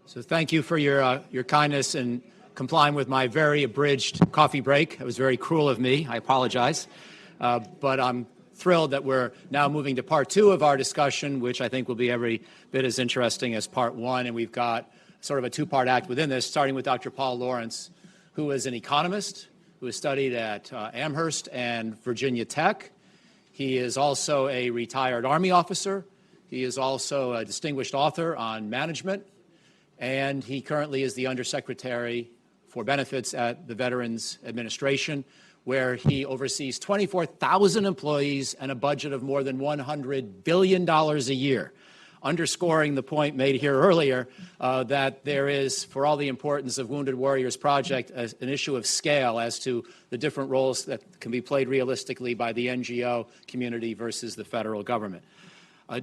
So thank you for your kindness in complying with my very abridged coffee break. It was very cruel of me. I apologize. But I'm thrilled that we're now moving to part two of our discussion, which I think will be every bit as interesting as part one. And we've got sort of a two-part act within this, starting with Dr. Paul Lawrence, who is an economist who has studied at Amherst and Virginia Tech. He is also a retired Army officer. He is also a distinguished author on management. And he currently is the Undersecretary for Benefits at the Veterans Administration, where he oversees 24,000 employees and a budget of more than $100 billion a year, underscoring the point made here earlier that there is, for all the importance of Wounded Warriors Project, an issue of scale as to the different roles that can be played realistically by the NGO community versus the federal government.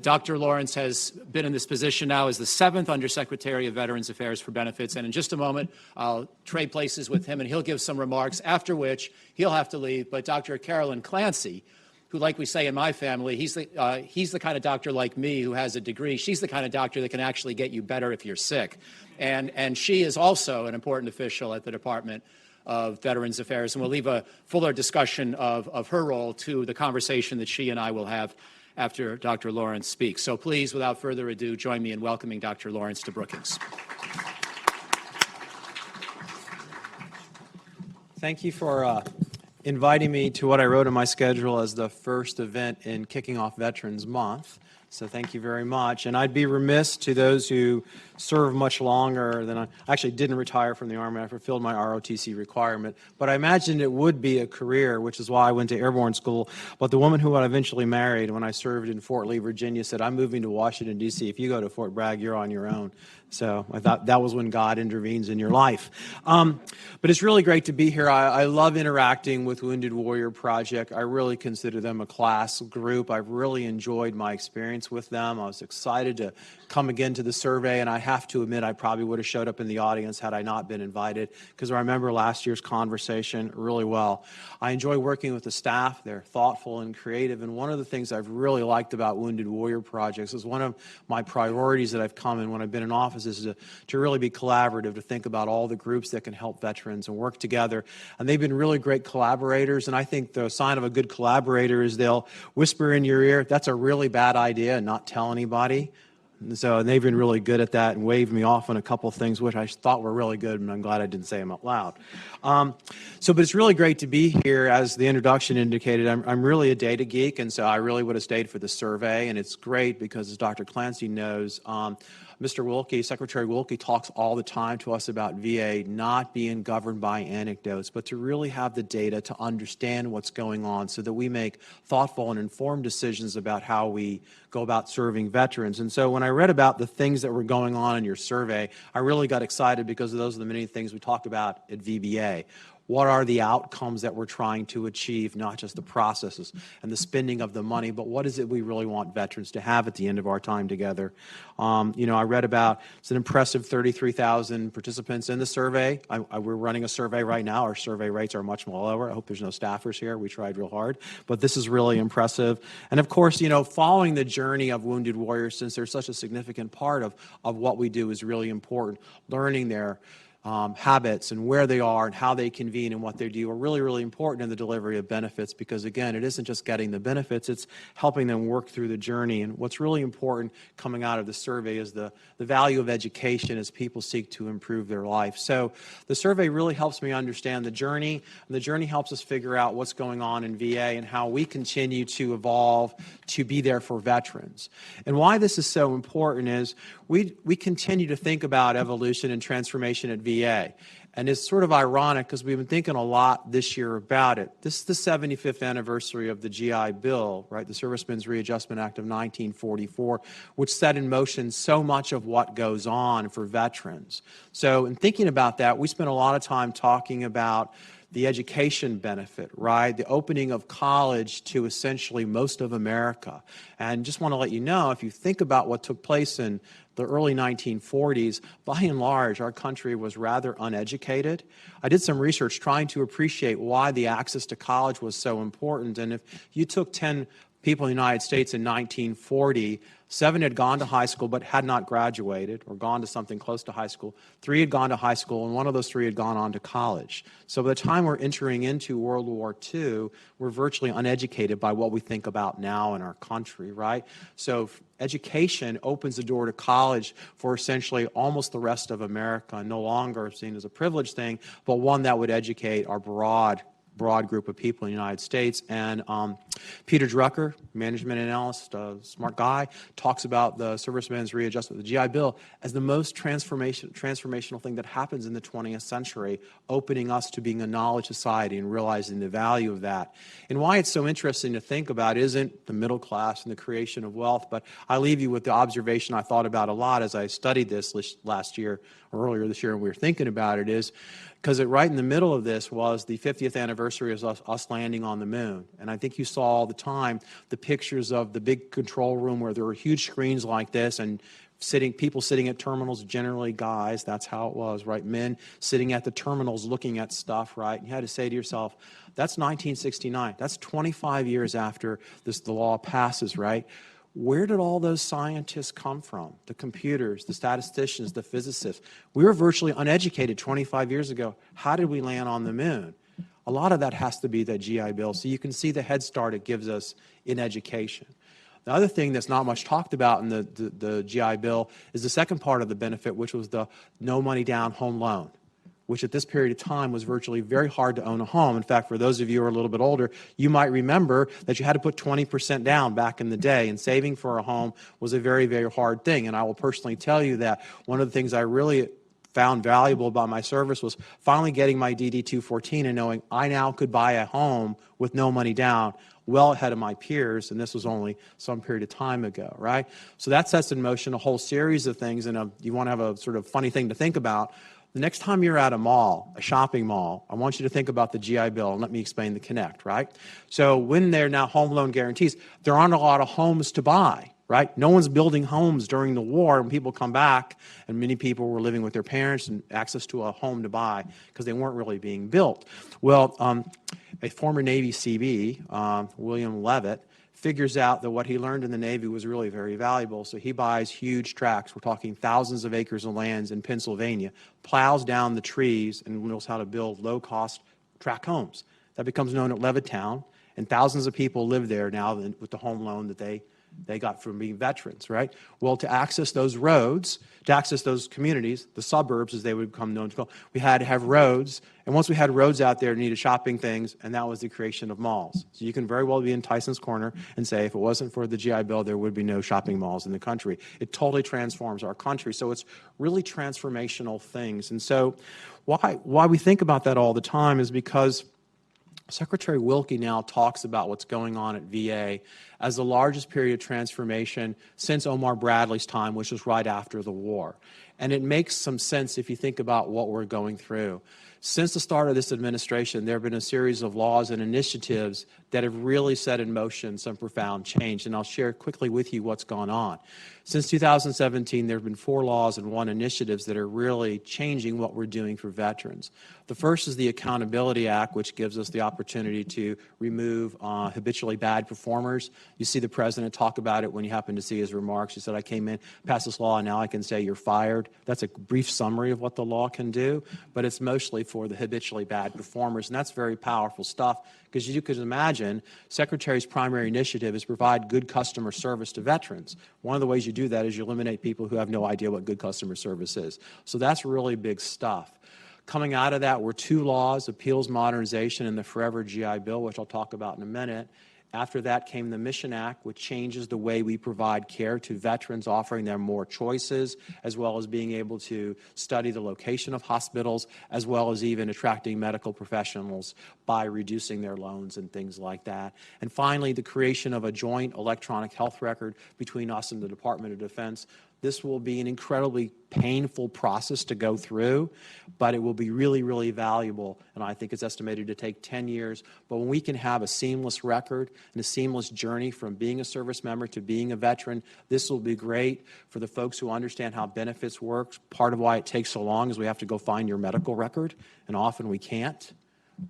Dr. Lawrence has been in this position now as the 7th Undersecretary of Veterans Affairs for Benefits, and in just a moment, I'll trade places with him, and he'll give some remarks, after which he'll have to leave. But Dr. Carolyn Clancy, who, like we say in my family, he's the kind of doctor like me who has a degree. She's the kind of doctor that can actually get you better if you're sick. And she is also an important official at the Department of Veterans Affairs, and we'll leave a fuller discussion of her role to the conversation that she and I will have after Dr. Lawrence speaks. So please, without further ado, join me in welcoming Dr. Lawrence to Brookings. Thank you for inviting me to what I wrote in my schedule as the first event in kicking off Veterans Month. So thank you very much. And I'd be remiss to those who serve much longer than I actually didn't retire from the Army. I fulfilled my ROTC requirement. But I imagined it would be a career, which is why I went to airborne school. But the woman who I eventually married when I served in Fort Lee, Virginia, said, "I'm moving to Washington, D.C. If you go to Fort Bragg, you're on your own." So I thought that was when God intervenes in your life. But it's really great to be here. I love interacting with Wounded Warrior Project. I really consider them a class group. I've really enjoyed my experience with them. I was excited to come again to the survey, and I have to admit I probably would have showed up in the audience had I not been invited, because I remember last year's conversation really well. I enjoy working with the staff. They're thoughtful and creative, and one of the things I've really liked about Wounded Warrior Projects is one of my priorities that I've come in when I've been in office is to really be collaborative, to think about all the groups that can help veterans and work together. And they've been really great collaborators, and I think the sign of a good collaborator is they'll whisper in your ear, "That's a really bad idea," and not tell anybody. And they've been really good at that and waved me off on a couple of things which I thought were really good, and I'm glad I didn't say them out loud. But it's really great to be here. As the introduction indicated, I'm really a data geek, and so I really would have stayed for the survey, and it's great because, as Dr. Clancy knows, Mr. Wilkie, Secretary Wilkie, talks all the time to us about VA not being governed by anecdotes, but to really have the data to understand what's going on so that we make thoughtful and informed decisions about how we go about serving veterans. And so when I read about the things that were going on in your survey, I really got excited because those are the many things we talked about at VBA. What are the outcomes that we're trying to achieve, not just the processes and the spending of the money, but what is it we really want veterans to have at the end of our time together? I read about, it's an impressive 33,000 participants in the survey. We're running a survey right now. Our survey rates are much lower. I hope there's no staffers here. We tried real hard, but this is really impressive. And of course, following the journey of Wounded Warriors, since they're such a significant part of what we do, is really important. Learning their habits and where they are and how they convene and what they do are really, really important in the delivery of benefits, because, again, it isn't just getting the benefits, it's helping them work through the journey. And what's really important coming out of the survey is the value of education as people seek to improve their life. So the survey really helps me understand the journey, and the journey helps us figure out what's going on in VA and how we continue to evolve to be there for veterans. And why this is so important is we continue to think about evolution and transformation at VA. And it's sort of ironic because we've been thinking a lot this year about it. This is the 75th anniversary of the GI Bill, right? The Servicemen's Readjustment Act of 1944, which set in motion so much of what goes on for veterans. So in thinking about that, we spent a lot of time talking about the education benefit, right? The opening of college to essentially most of America. And just want to let you know, if you think about what took place in the early 1940s, by and large, our country was rather uneducated. I did some research trying to appreciate why the access to college was so important. And if you took 10 people in the United States in 1940, 7 had gone to high school but had not graduated or gone to something close to high school. 3 had gone to high school, and one of those 3 had gone on to college. So by the time we're entering into World War II, we're virtually uneducated by what we think about now in our country, right? So education opens the door to college for essentially almost the rest of America, no longer seen as a privileged thing, but one that would educate our broad group of people in the United States. And Peter Drucker, management analyst, smart guy, talks about the servicemen's readjustment of the GI Bill as the most transformational thing that happens in the 20th century, opening us to being a knowledge society and realizing the value of that. And why it's so interesting to think about isn't the middle class and the creation of wealth, but I leave you with the observation I thought about a lot as I studied this last year, or earlier this year, and we were thinking about it, is because right in the middle of this was the 50th anniversary of us landing on the moon. And I think you saw all the time the pictures of the big control room where there were huge screens like this and people sitting at terminals, generally guys, that's how it was, right? Men sitting at the terminals looking at stuff, right? And you had to say to yourself, that's 1969. That's 25 years after the law passes, right? Where did all those scientists come from? The computers, the statisticians, the physicists. We were virtually uneducated 25 years ago. How did we land on the moon? A lot of that has to be the GI Bill. So you can see the head start it gives us in education. The other thing that's not much talked about in the GI Bill is the second part of the benefit, which was the no money down home loan, which at this period of time was virtually very hard to own a home. In fact, for those of you who are a little bit older, you might remember that you had to put 20% down back in the day, and saving for a home was a very, very hard thing. And I will personally tell you that one of the things I really found valuable about my service was finally getting my DD-214 and knowing I now could buy a home with no money down well ahead of my peers, and this was only some period of time ago, right? So that sets in motion a whole series of things, and you want to have a sort of funny thing to think about. The next time you're at a mall, a shopping mall, I want you to think about the GI Bill, and let me explain the connect, right? So when they're now home loan guarantees, there aren't a lot of homes to buy, right? No one's building homes during the war, and people come back, and many people were living with their parents and access to a home to buy because they weren't really being built. Well, a former Navy CB, William Levitt, figures out that what he learned in the Navy was really very valuable, so he buys huge tracts, we're talking thousands of acres of lands in Pennsylvania, plows down the trees, and knows how to build low-cost tract homes. That becomes known at Levittown, and thousands of people live there now with the home loan that they got from being veterans, right? Well, to access those roads, to access those communities, the suburbs as they would become known to call, we had to have roads, and once we had roads out there, needed shopping things, and that was the creation of malls. So you can very well be in Tyson's Corner and say, if it wasn't for the GI Bill, there would be no shopping malls in the country. It totally transforms our country, so it's really transformational things. And so why we think about that all the time is because Secretary Wilkie now talks about what's going on at VA as the largest period of transformation since Omar Bradley's time, which was right after the war. And it makes some sense if you think about what we're going through. Since the start of this administration, there have been a series of laws and initiatives that have really set in motion some profound change, and I'll share quickly with you what's gone on. Since 2017, there have been 4 laws and 1 initiatives that are really changing what we're doing for veterans. The first is the Accountability Act, which gives us the opportunity to remove habitually bad performers. You see the President talk about it when you happen to see his remarks. He said, I came in, passed this law, and now I can say you're fired. That's a brief summary of what the law can do, but it's mostly for the habitually bad performers, and that's very powerful stuff because you can imagine Secretary's primary initiative is provide good customer service to veterans. One of the ways you do that is you eliminate people who have no idea what good customer service is. So that's really big stuff. Coming out of that were 2 laws, Appeals Modernization and the Forever GI Bill, which I'll talk about in a minute. After that came the Mission Act, which changes the way we provide care to veterans, offering them more choices, as well as being able to study the location of hospitals, as well as even attracting medical professionals by reducing their loans and things like that. And finally, the creation of a joint electronic health record between us and the Department of Defense. This will be an incredibly painful process to go through, but it will be really, really valuable, and I think it's estimated to take 10 years. But when we can have a seamless record and a seamless journey from being a service member to being a veteran, this will be great for the folks who understand how benefits work. Part of why it takes so long is we have to go find your medical record, and often we can't.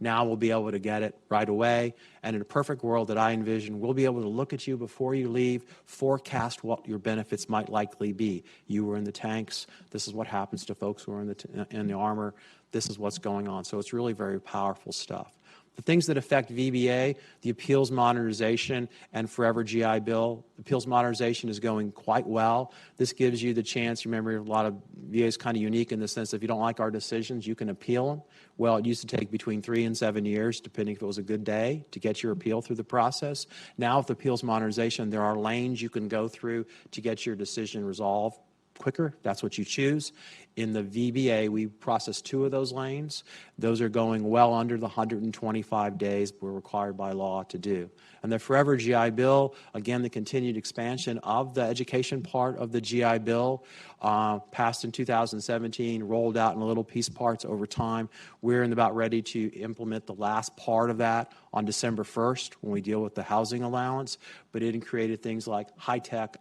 Now we'll be able to get it right away. And in a perfect world that I envision, we'll be able to look at you before you leave, forecast what your benefits might likely be. You were in the tanks. This is what happens to folks who are in the armor. This is what's going on. So it's really very powerful stuff. The things that affect VBA, the appeals modernization and forever GI Bill. Appeals modernization is going quite well. This gives you the chance, remember a lot of VA is kind of unique in the sense that if you don't like our decisions, you can appeal them. Well, it used to take between 3 and 7 years, depending if it was a good day, to get your appeal through the process. Now with appeals modernization, there are lanes you can go through to get your decision resolved quicker. That's what you choose. In the VBA, we process 2 of those lanes. Those are going well under the 125 days we're required by law to do. And the Forever GI Bill, again, the continued expansion of the education part of the GI Bill, passed in 2017, rolled out in little piece parts over time. We're about ready to implement the last part of that on December 1st when we deal with the housing allowance. But it created things like high-tech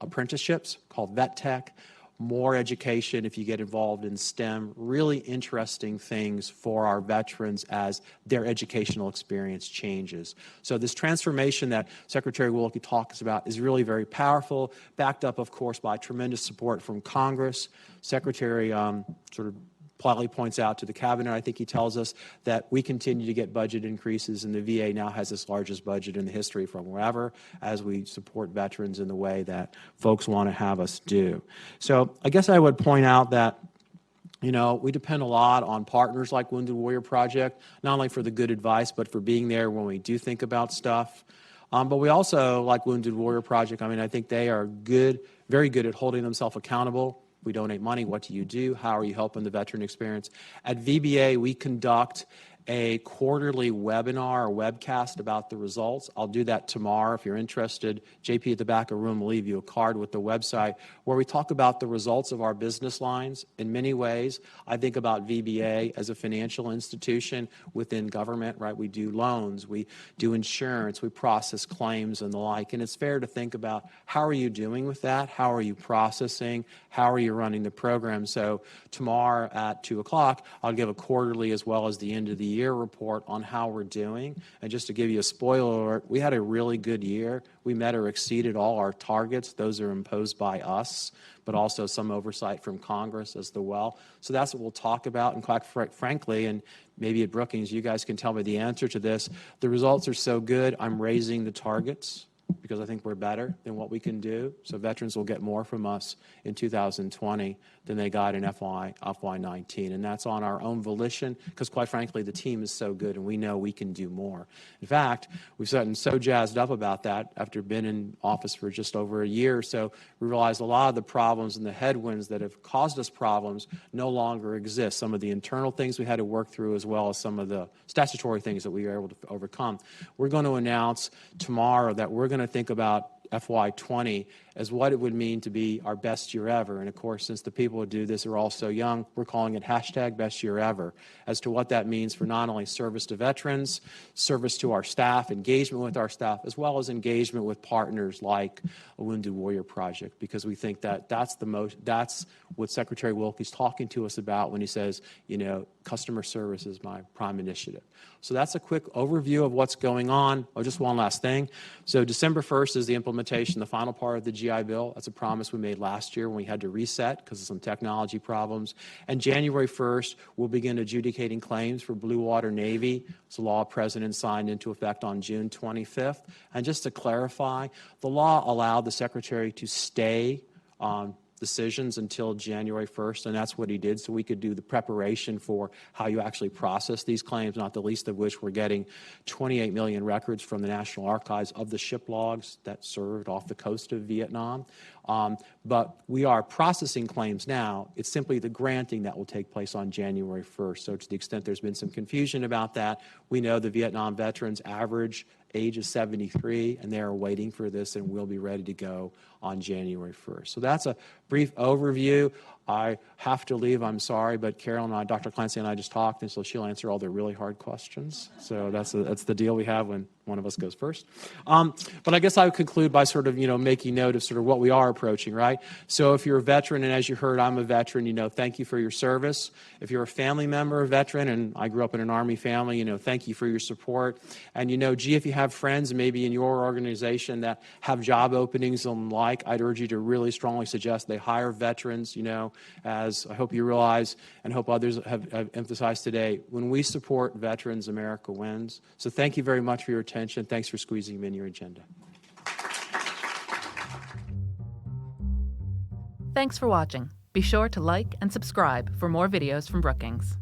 apprenticeships called vet tech, more education if you get involved in STEM, really interesting things for our veterans as their educational experience changes. So this transformation that Secretary Wilkie talks about is really very powerful, backed up, of course, by tremendous support from Congress. Secretary sort of politely points out to the cabinet, I think he tells us that we continue to get budget increases, and the VA now has its largest budget in the history from wherever, as we support veterans in the way that folks want to have us do. So I guess I would point out that we depend a lot on partners like Wounded Warrior Project, not only for the good advice, but for being there when we do think about stuff. But we also, like Wounded Warrior Project, I think they are good, very good at holding themselves accountable. We donate money. What do you do? How are you helping the veteran experience? At VBA, we conduct a quarterly webinar or webcast about the results. I'll do that tomorrow if you're interested. JP at the back of the room will leave you a card with the website where we talk about the results of our business lines. In many ways, I think about VBA as a financial institution within government, right? We do loans, we do insurance, we process claims and the like. And it's fair to think about how are you doing with that? How are you processing? How are you running the program? So tomorrow at 2 o'clock, I'll give a quarterly as well as the end of the year report on how we're doing. And just to give you a spoiler alert, we had a really good year. We met or exceeded all our targets. Those are imposed by us, but also some oversight from Congress as well. So that's what we'll talk about. And quite frankly, and maybe at Brookings, you guys can tell me the answer to this. The results are so good, I'm raising the targets because I think we're better than what we can do. So veterans will get more from us in 2020 than they got in FY19. And that's on our own volition because, quite frankly, the team is so good and we know we can do more. In fact, we've gotten so jazzed up about that after being in office for just over a year or so, we realized a lot of the problems and the headwinds that have caused us problems no longer exist. Some of the internal things we had to work through as well as some of the statutory things that we were able to overcome. We're going to announce tomorrow that we're going to think about FY20 as what it would mean to be our best year ever. And of course, since the people who do this are all so young, we're calling it hashtag best year ever as to what that means for not only service to veterans, service to our staff, engagement with our staff, as well as engagement with partners like a Wounded Warrior Project, because we think that that's what Secretary Wilkie's talking to us about when he says, customer service is my prime initiative. So that's a quick overview of what's going on. Oh, just one last thing. So December 1st is the implementation, the final part of the GI Bill. That's a promise we made last year when we had to reset because of some technology problems. And January 1st, we'll begin adjudicating claims for Blue Water Navy. It's a law President signed into effect on June 25th. And just to clarify, the law allowed the Secretary to stay decisions until January 1st, and that's what he did, so we could do the preparation for how you actually process these claims, not the least of which we're getting 28 million records from the National Archives of the ship logs that served off the coast of Vietnam. But we are processing claims now. It's simply the granting that will take place on January 1st. So to the extent there's been some confusion about that, we know the Vietnam veterans average age is 73, and they are waiting for this, and we'll be ready to go on January 1st. So that's a brief overview. I have to leave, I'm sorry, but Carol and I, Dr. Clancy and I just talked, and so she'll answer all the really hard questions. So that's the deal we have when one of us goes first. But I guess I would conclude by sort of, making note of sort of what we are approaching, right? So if you're a veteran, and as you heard, I'm a veteran, thank you for your service. If you're a family member, a veteran, and I grew up in an Army family, thank you for your support. And, gee, if you have friends maybe in your organization that have job openings and like, I'd urge you to really strongly suggest they hire veterans, as I hope you realize and hope others have emphasized today, when we support veterans, America wins. So thank you very much for your attention. Thanks for squeezing me in your agenda. Thanks for watching. Be sure to like and subscribe for more videos from Brookings.